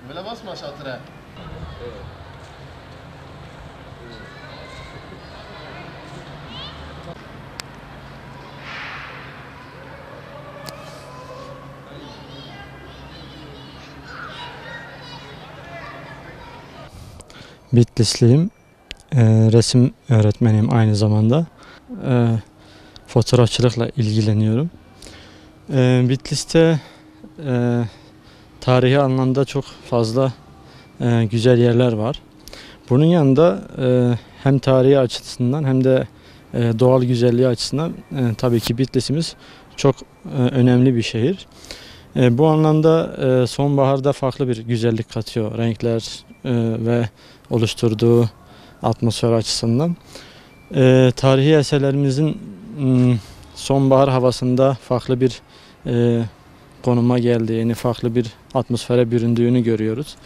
Böyle basma şatıra. Bitlisliyim. Resim öğretmeniyim aynı zamanda. Fotoğrafçılıkla ilgileniyorum. Bitlis'te tarihi anlamda çok fazla güzel yerler var. Bunun yanında hem tarihi açısından hem de doğal güzelliği açısından tabii ki Bitlis'imiz çok önemli bir şehir. Bu anlamda sonbaharda farklı bir güzellik katıyor renkler ve oluşturduğu atmosfer açısından. Tarihi eserlerimizin sonbahar havasında farklı bir konuma geldiğini, farklı bir atmosfere büründüğünü görüyoruz.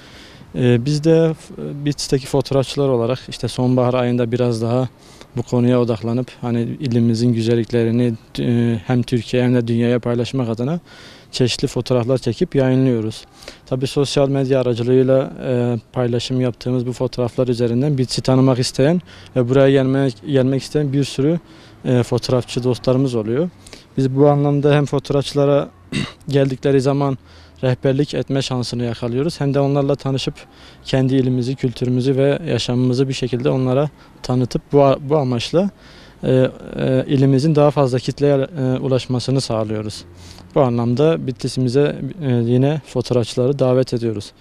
Biz de Bitlis'teki fotoğrafçılar olarak işte sonbahar ayında biraz daha bu konuya odaklanıp hani ilimizin güzelliklerini hem Türkiye hem de dünyaya paylaşmak adına çeşitli fotoğraflar çekip yayınlıyoruz. Tabii sosyal medya aracılığıyla paylaşım yaptığımız bu fotoğraflar üzerinden Bitlis'i tanımak isteyen ve buraya gelmek isteyen bir sürü fotoğrafçı dostlarımız oluyor. Biz bu anlamda hem fotoğrafçılara geldikleri zaman rehberlik etme şansını yakalıyoruz. Hem de onlarla tanışıp kendi ilimizi, kültürümüzü ve yaşamımızı bir şekilde onlara tanıtıp bu amaçla ilimizin daha fazla kitleye ulaşmasını sağlıyoruz. Bu anlamda Bitlis'imize yine fotoğrafçıları davet ediyoruz.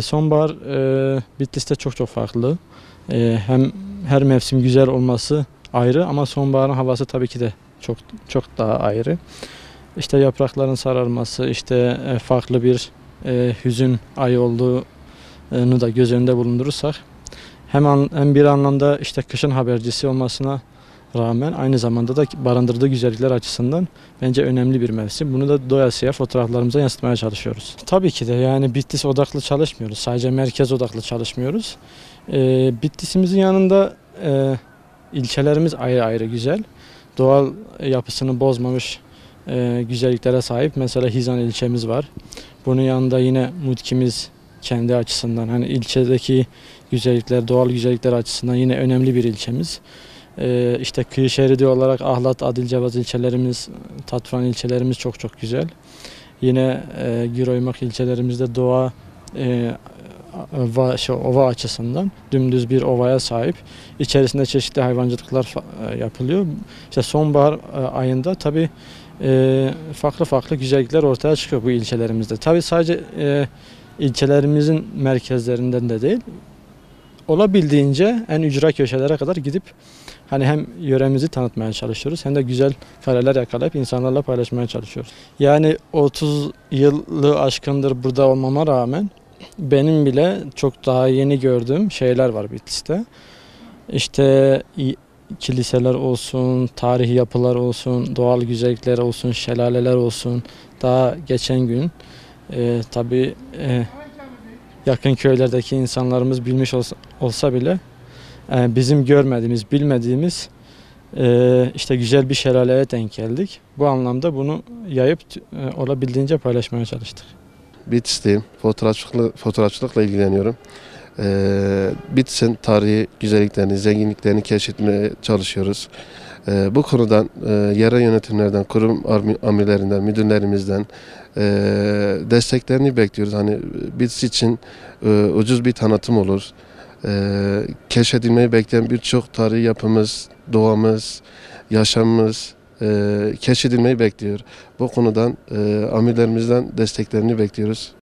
Sonbahar Bitlis'te çok farklı. Hem her mevsim güzel olması ayrı ama sonbaharın havası tabii ki de çok daha ayrı. İşte yaprakların sararması, işte farklı bir hüzün ayı olduğunu da göz önünde bulundurursak hem bir anlamda işte kışın habercisi olmasına rağmen aynı zamanda da barındırdığı güzellikler açısından bence önemli bir mevsim. Bunu da doyasıya fotoğraflarımıza yansıtmaya çalışıyoruz. Tabii ki de yani Bitlis odaklı çalışmıyoruz. Sadece merkez odaklı çalışmıyoruz. Bitlis'imizin yanında ilçelerimiz ayrı ayrı güzel. Doğal yapısını bozmamış güzelliklere sahip. Mesela Hizan ilçemiz var. Bunun yanında yine Mutkimiz kendi açısından hani ilçedeki güzellikler, doğal güzellikler açısından yine önemli bir ilçemiz. İşte kıyı şeridi olarak Ahlat, Adilcevaz ilçelerimiz, Tatvan ilçelerimiz çok güzel. Yine Giroymak ilçelerimizde doğa ova açısından dümdüz bir ovaya sahip. İçerisinde çeşitli hayvancılıklar yapılıyor. İşte sonbahar ayında tabii farklı güzellikler ortaya çıkıyor bu ilçelerimizde. Tabii sadece ilçelerimizin merkezlerinden de değil, olabildiğince en ücra köşelere kadar gidip hani hem yöremizi tanıtmaya çalışıyoruz hem de güzel kareler yakalayıp insanlarla paylaşmaya çalışıyoruz. Yani 30 yılı aşkındır burada olmama rağmen benim bile çok daha yeni gördüğüm şeyler var Bitlis'te. İşte kiliseler olsun, tarihi yapılar olsun, doğal güzellikler olsun, şelaleler olsun. Daha geçen gün tabii yakın köylerdeki insanlarımız bilmiş olsa bile bizim görmediğimiz, bilmediğimiz işte güzel bir şelaleye denk geldik. Bu anlamda bunu yayıp olabildiğince paylaşmaya çalıştık. Bitlis'teyim. Fotoğrafçılıkla ilgileniyorum. Bitlis'in tarihi güzelliklerini, zenginliklerini keşfetmeye çalışıyoruz. Bu konudan yerel yönetimlerden, kurum amirlerinden, müdürlerimizden desteklerini bekliyoruz. Hani Bitlis için ucuz bir tanıtım olur. Keşfedilmeyi bekleyen birçok tarihi yapımız, doğamız, yaşamımız keşfedilmeyi bekliyor. Bu konudan amirlerimizden desteklerini bekliyoruz.